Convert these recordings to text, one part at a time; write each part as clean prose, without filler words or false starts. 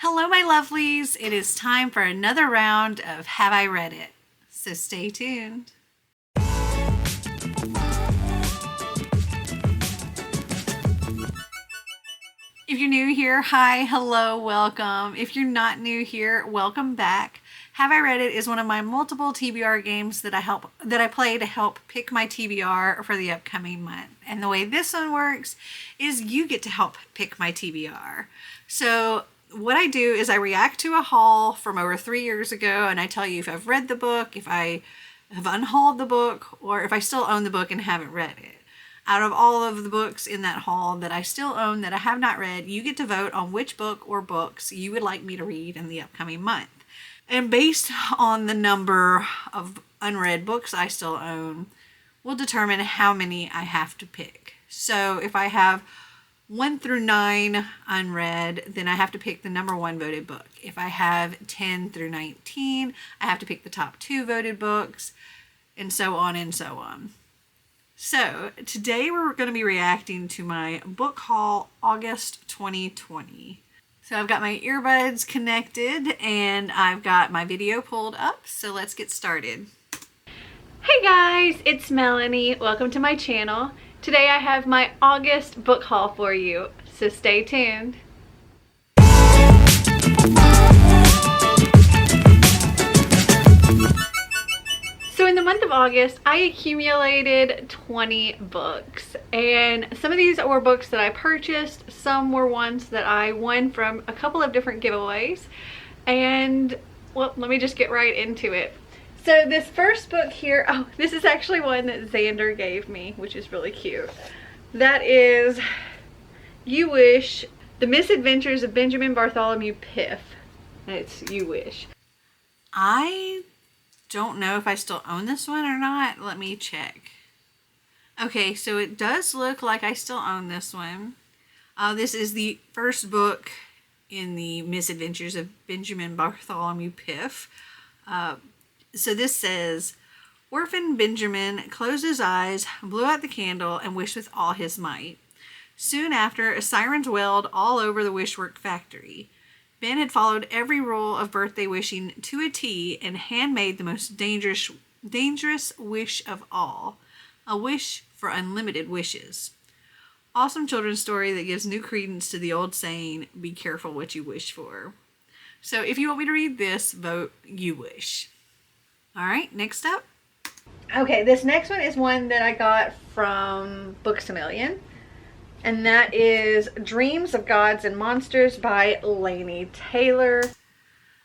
Hello, my lovelies. It is time for another round of Have I Read It? So stay tuned. If you're new here, hi, hello, welcome. If you're not new here, welcome back. Have I Read It is one of my multiple TBR games that I play to help pick my TBR for the upcoming month. And the way this one works is you get to help pick my TBR. So what I do is I react to a haul from over 3 years ago, and I tell you if I've read the book, if I have unhauled the book, or if I still own the book and haven't read it. Out of all of the books in that haul that I still own that I have not read, you get to vote on which book or books you would like me to read in the upcoming month. And based on the number of unread books I still own, will determine how many I have to pick. So if I have 1 through 9 unread, then I have to pick the number 1 voted book. If I have 10 through 19, I have to pick the top 2 voted books, and so on and so on. So today we're going to be reacting to my book haul August 2020. So I've got my earbuds connected and I've got my video pulled up, so let's get started. Hey guys, it's Melanie. Welcome to my channel. Today I have my August book haul for you, so stay tuned. So in the month of August, I accumulated 20 books, and some of these were books that I purchased, some were ones that I won from a couple of different giveaways, and well, let me just get right into it. So this first book here, oh, this is actually one that Xander gave me, which is really cute. That is You Wish, The Misadventures of Benjamin Bartholomew Piff. And it's You Wish. I don't know if I still own this one or not. Let me check. Okay, so it does look like I still own this one. This is the first book in the Misadventures of Benjamin Bartholomew Piff. So this says, Orphan Benjamin closed his eyes, blew out the candle, and wished with all his might. Soon after, sirens wailed all over the wishwork factory. Ben had followed every rule of birthday wishing to a T and handmade the most dangerous wish of all, a wish for unlimited wishes. Awesome children's story that gives new credence to the old saying, be careful what you wish for. So if you want me to read this, vote You Wish. All right, next up. Okay, this next one is one that I got from Books A Million. And that is Dreams of Gods and Monsters by Laini Taylor.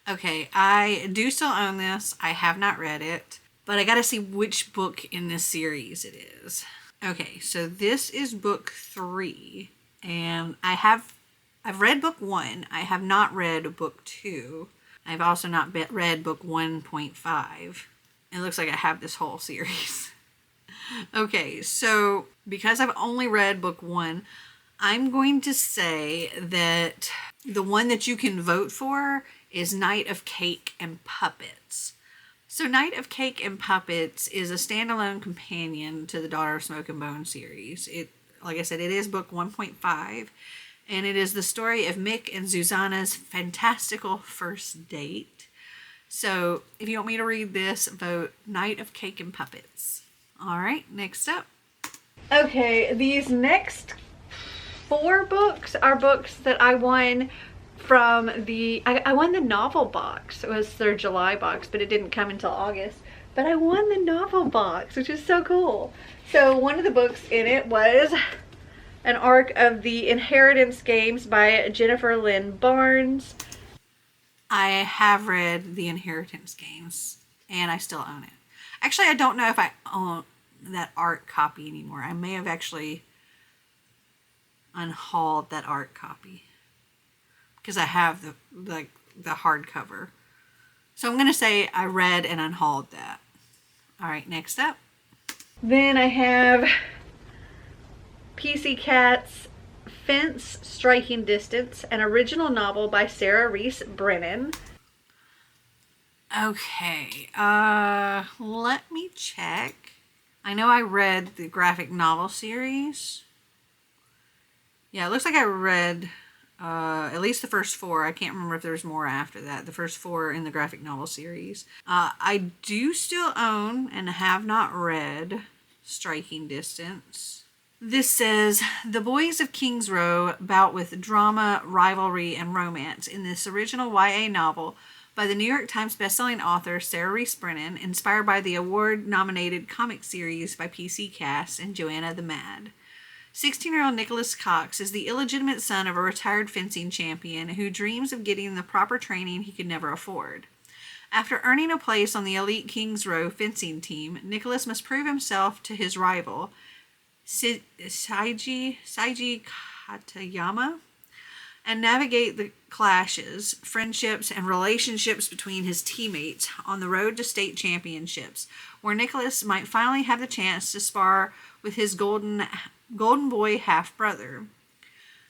Okay, I do still own this. I have not read it, but I gotta see which book in this series it is. Okay, so this is book 3, and I've read book 1. I have not read book 2. I've also not read book 1.5. It looks like I have this whole series. Okay, so because I've only read book 1, I'm going to say that the one that you can vote for is Night of Cake and Puppets. So Night of Cake and Puppets is a standalone companion to the Daughter of Smoke and Bone series. It, like I said, it is book 1.5, and it is the story of Mick and Susanna's fantastical first date. So if you want me to read this, vote Night of Cake and Puppets. All right, next up. Okay, these next 4 books are books that I won from I won the novel box. It was their July box, but it didn't come until August. But I won the novel box, which is so cool. So one of the books in it was an arc of the Inheritance Games by Jennifer Lynn Barnes. I have read the Inheritance Games, and I still own it. Actually, I don't know if I own that art copy anymore. I may have actually unhauled that art copy because I have the hardcover. So I'm going to say I read and unhauled that. All right, next up. Then I have PC Cat's Fence Striking Distance, an original novel by Sarah Reese Brennan. Okay, let me check. I know I read the graphic novel series. Yeah, it looks like I read At least the first 4. I can't remember if there's more after that. The first 4 in the graphic novel series. I do still own and have not read Striking Distance. This says, the boys of King's Row bout with drama, rivalry, and romance in this original YA novel by the New York Times bestselling author Sarah Reese Brennan, inspired by the award-nominated comic series by PC Cass and Joanna the Mad. 16-year-old Nicholas Cox is the illegitimate son of a retired fencing champion who dreams of getting the proper training he could never afford. After earning a place on the elite Kings Row fencing team, Nicholas must prove himself to his rival, Saiji Katayama, and navigate the clashes, friendships, and relationships between his teammates on the road to state championships, where Nicholas might finally have the chance to spar with his golden boy half-brother.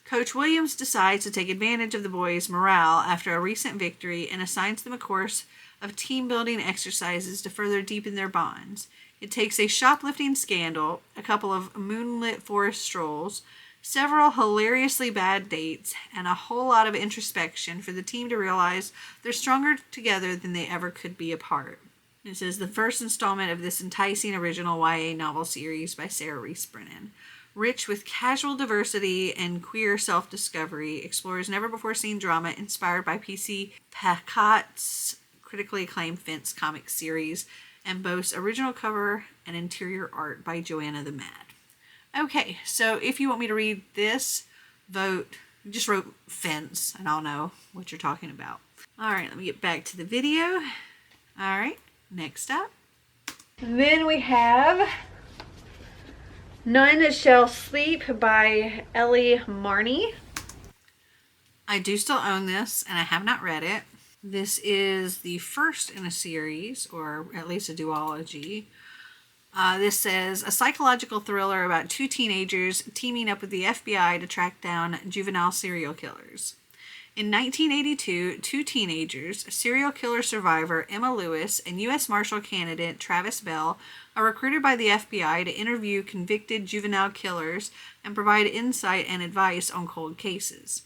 Coach Williams decides to take advantage of the boys' morale after a recent victory and assigns them a course of team-building exercises to further deepen their bonds. It takes a shoplifting scandal, a couple of moonlit forest strolls, several hilariously bad dates, and a whole lot of introspection for the team to realize they're stronger together than they ever could be apart. This is the first installment of this enticing original YA novel series by Sarah Reese Brennan. Rich with casual diversity and queer self-discovery, explores never-before-seen drama inspired by PC Pacot's critically acclaimed Fence comic series, and boasts original cover and interior art by Joanna the Mad. Okay, so if you want me to read this, just wrote Fence, and I'll know what you're talking about. All right, let me get back to the video. All right, next up. Then we have None Shall Sleep by Ellie Marney. I do still own this, and I have not read it. This is the first in a series, or at least a duology. This says, a psychological thriller about 2 teenagers teaming up with the FBI to track down juvenile serial killers. In 1982, 2 teenagers, serial killer survivor Emma Lewis and U.S. Marshal candidate Travis Bell, are recruited by the FBI to interview convicted juvenile killers and provide insight and advice on cold cases.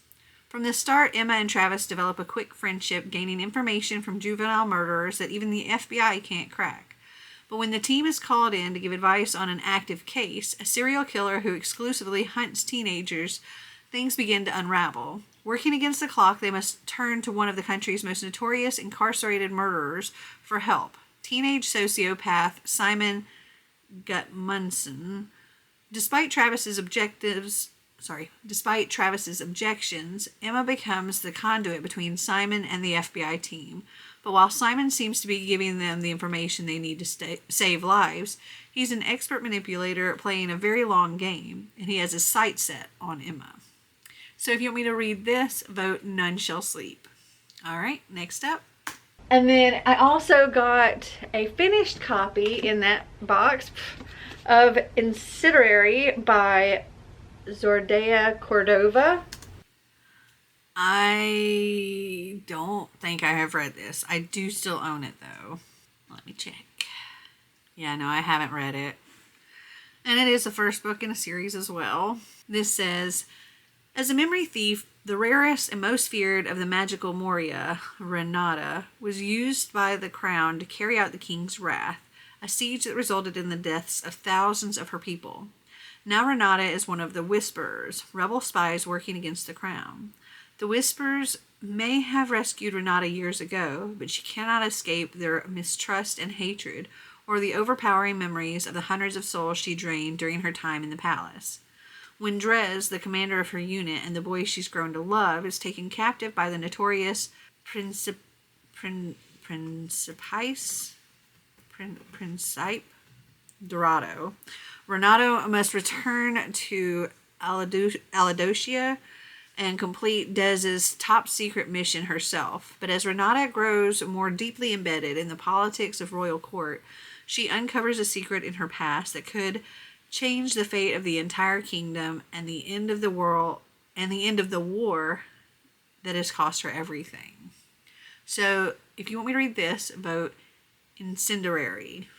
From the start, Emma and Travis develop a quick friendship, gaining information from juvenile murderers that even the FBI can't crack. But when the team is called in to give advice on an active case, a serial killer who exclusively hunts teenagers, things begin to unravel. Working against the clock, they must turn to one of the country's most notorious incarcerated murderers for help. Teenage sociopath Simon Gutmundsson. Despite Travis's objections, Emma becomes the conduit between Simon and the FBI team. But while Simon seems to be giving them the information they need to save lives, he's an expert manipulator playing a very long game, and he has his sights set on Emma. So if you want me to read this, vote None Shall Sleep. All right, next up. And then I also got a finished copy in that box of Incendiary by Zordea Cordova. I don't think I have read this. I do still own it, though. Let me check. Yeah, no, I haven't read it. And it is the first book in a series as well. This says, as a memory thief, the rarest and most feared of the magical Moria, Renata, was used by the crown to carry out the king's wrath, a siege that resulted in the deaths of thousands of her people. Now Renata is one of the Whisperers, rebel spies working against the crown. The Whisperers may have rescued Renata years ago, but she cannot escape their mistrust and hatred, or the overpowering memories of the hundreds of souls she drained during her time in the palace. When Drez, the commander of her unit and the boy she's grown to love, is taken captive by the notorious Principe Dorado, Renato must return to Aladocia and complete Dez's top-secret mission herself. But as Renata grows more deeply embedded in the politics of royal court, she uncovers a secret in her past that could change the fate of the entire kingdom and the end of the war that has cost her everything. So, if you want me to read this, vote Incendiary.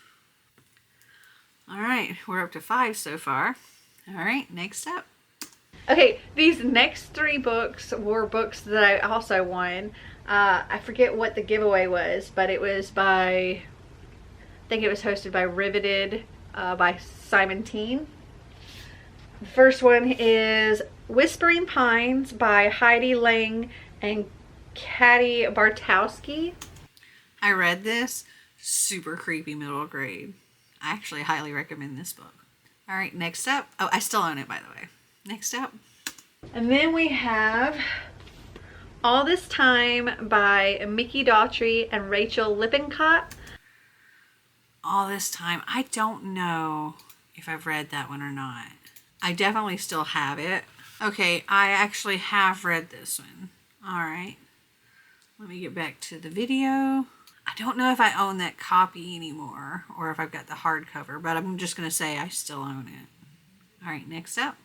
All right, we're up to 5 so far. All right, next up. Okay, these next three books were books that I also won. I forget what the giveaway was, but it was by, I think it was hosted by Riveted by Simon Teen. The first one is Whispering Pines by Heidi Lang and Katie Bartowski. I read this. Super creepy middle grade. I actually highly recommend this book. All right, next up. Oh, I still own it, by the way. Next up. And then we have All This Time by Mickey Daughtry and Rachel Lippincott. All This Time. I don't know if I've read that one or not. I definitely still have it. Okay, I actually have read this one. All right. Let me get back to the video. I don't know if I own that copy anymore or if I've got the hardcover, but I'm just going to say I still own it. All right, next up.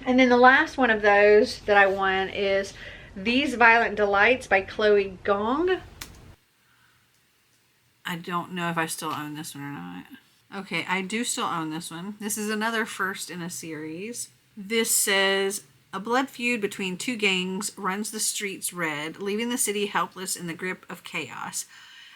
And then the last one of those that I won is These Violent Delights by Chloe Gong. I don't know if I still own this one or not. Okay, I do still own this one. This is another first in a series. This says, a blood feud between two gangs runs the streets red, leaving the city helpless in the grip of chaos.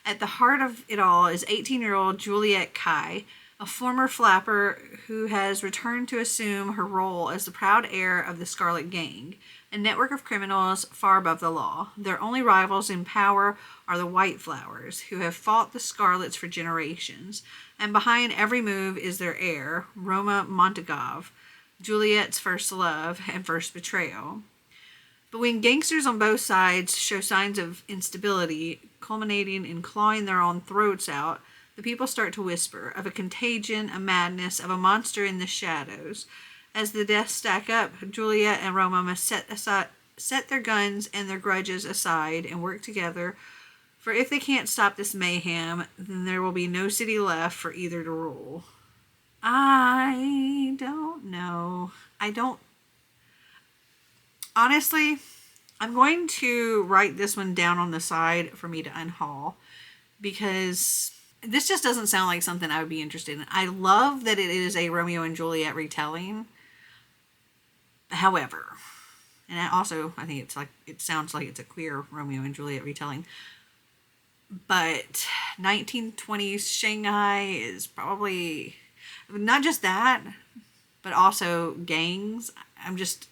At the heart of it all is 18-year-old Juliet Kai, a former flapper who has returned to assume her role as the proud heir of the Scarlet Gang, a network of criminals far above the law. Their only rivals in power are the White Flowers, who have fought the Scarlets for generations. And behind every move is their heir, Roma Montagov, Juliet's first love and first betrayal. But when gangsters on both sides show signs of instability, culminating in clawing their own throats out, the people start to whisper of a contagion, a madness, of a monster in the shadows. As the deaths stack up, Juliet and Roma must set their guns and their grudges aside and work together. For if they can't stop this mayhem, then there will be no city left for either to rule. I don't know. Honestly, I'm going to write this one down on the side for me to unhaul because this just doesn't sound like something I would be interested in. I love that it is a Romeo and Juliet retelling. However, and I think it sounds like it's a queer Romeo and Juliet retelling. But 1920s Shanghai is probably not just that, but also gangs. I'm just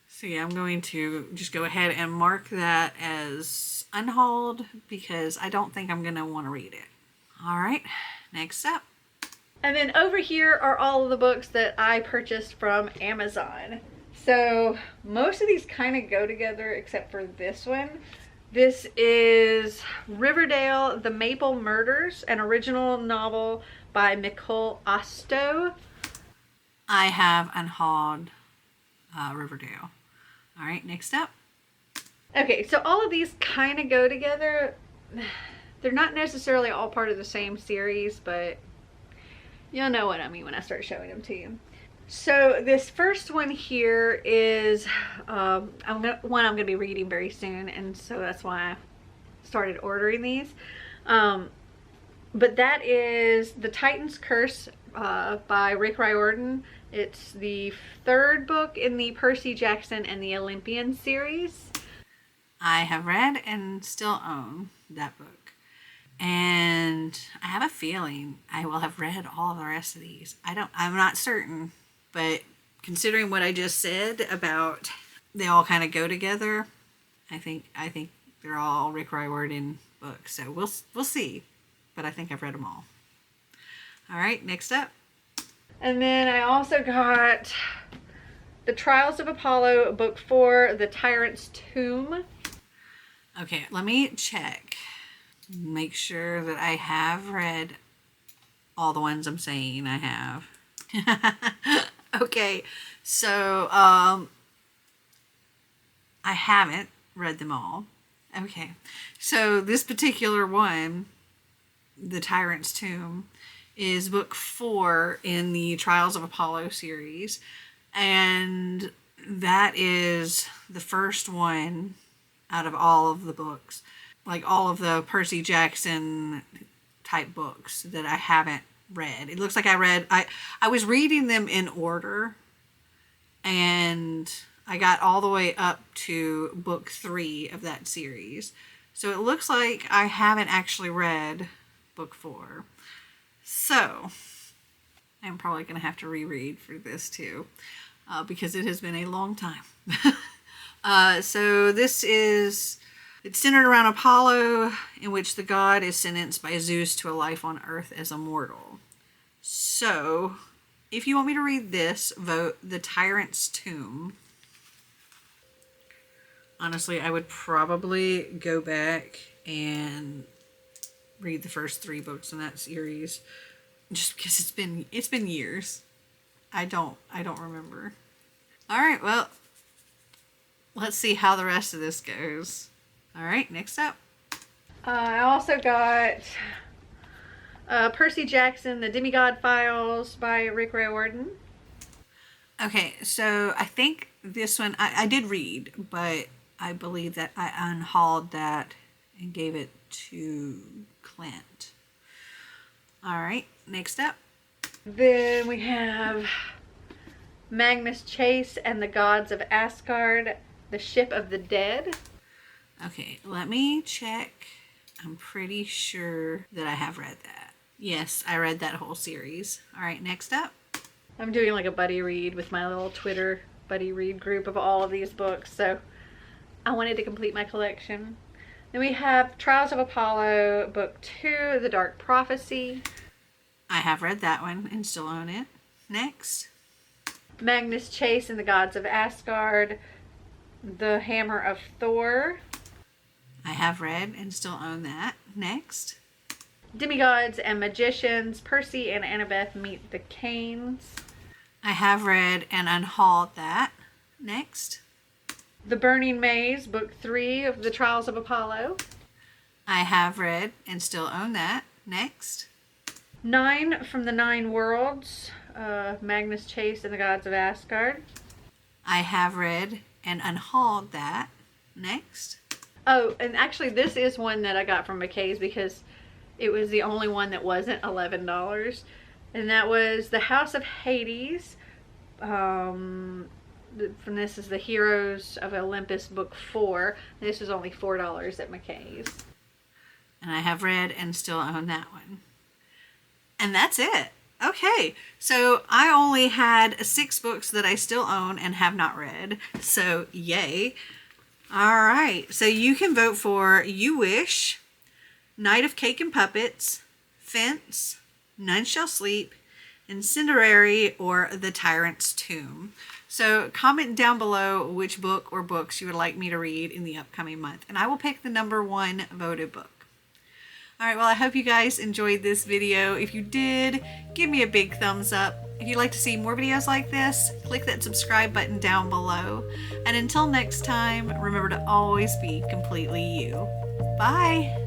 So yeah, I'm going to just go ahead and mark that as unhauled because I don't think I'm going to want to read it. All right, next up. And then over here are all of the books that I purchased from Amazon. So most of these kind of go together except for this one. This is Riverdale, The Maple Murders, an original novel by Nicole Ostow. I have unhauled Riverdale. All right, next up. Okay, so all of these kind of go together. They're not necessarily all part of the same series, but you'll know what I mean when I start showing them to you. So this first one here is I'm going to be reading very soon, and so that's why I started ordering these. But that is The Titan's Curse by Rick Riordan. It's the third book in the Percy Jackson and the Olympian series. I have read and still own that book. And I have a feeling I will have read all of the rest of these. I'm not certain, but considering what I just said about they all kind of go together, I think they're all Rick Riordan books. So we'll see. But I think I've read them all. All right, next up. And then I also got The Trials of Apollo, Book 4, The Tyrant's Tomb. Okay, let me check. Make sure that I have read all the ones I'm saying I have. Okay, so I haven't read them all. Okay, so this particular one, The Tyrant's Tomb, is book 4 in the Trials of Apollo series. And that is the first one out of all of the books. Like all of the Percy Jackson type books that I haven't read. It looks like I was reading them in order. and I got all the way up to book 3 of that series. So it looks like I haven't actually read book 4. So I'm probably going to have to reread for this too, because it has been a long time. So this is, it's centered around Apollo, in which the god is sentenced by Zeus to a life on Earth as a mortal. So if you want me to read this, vote The Tyrant's Tomb. Honestly, I would probably go back and read the first 3 books in that series, just because it's been years. I don't remember. All right, well, let's see how the rest of this goes. All right, next up. I also got Percy Jackson, The Demigod Files by Riordan. Okay, so I think this one I did read, but I believe that I unhauled that and gave it to Clint. All right, next up. Then we have Magnus Chase and the Gods of Asgard, The Ship of the Dead. Okay, let me check. I'm pretty sure that I have read that. Yes, I read that whole series. All right, next up. I'm doing like a buddy read with my little Twitter buddy read group of all of these books, so I wanted to complete my collection. Then we have Trials of Apollo, Book 2, The Dark Prophecy. I have read that one and still own it. Next. Magnus Chase and the Gods of Asgard, The Hammer of Thor. I have read and still own that. Next. Demigods and Magicians, Percy and Annabeth Meet the Canes. I have read and unhauled that. Next. The Burning Maze, Book 3 of The Trials of Apollo. I have read and still own that. Next. 9 from the 9 Worlds, Magnus Chase and the Gods of Asgard. I have read and unhauled that. Next. Oh, and actually this is one that I got from McKay's because it was the only one that wasn't $11. And that was The House of Hades. From this is The Heroes of Olympus, Book 4. This was only $4 at McKay's. And I have read and still own that one. And that's it. Okay, so I only had 6 books that I still own and have not read. So, yay. All right, so you can vote for You Wish, Night of Cake and Puppets, Fence, None Shall Sleep, Incendiary, or The Tyrant's Tomb. So comment down below which book or books you would like me to read in the upcoming month, and I will pick the number 1 voted book. Alright, well, I hope you guys enjoyed this video. If you did, give me a big thumbs up. If you'd like to see more videos like this, click that subscribe button down below. And until next time, remember to always be completely you. Bye!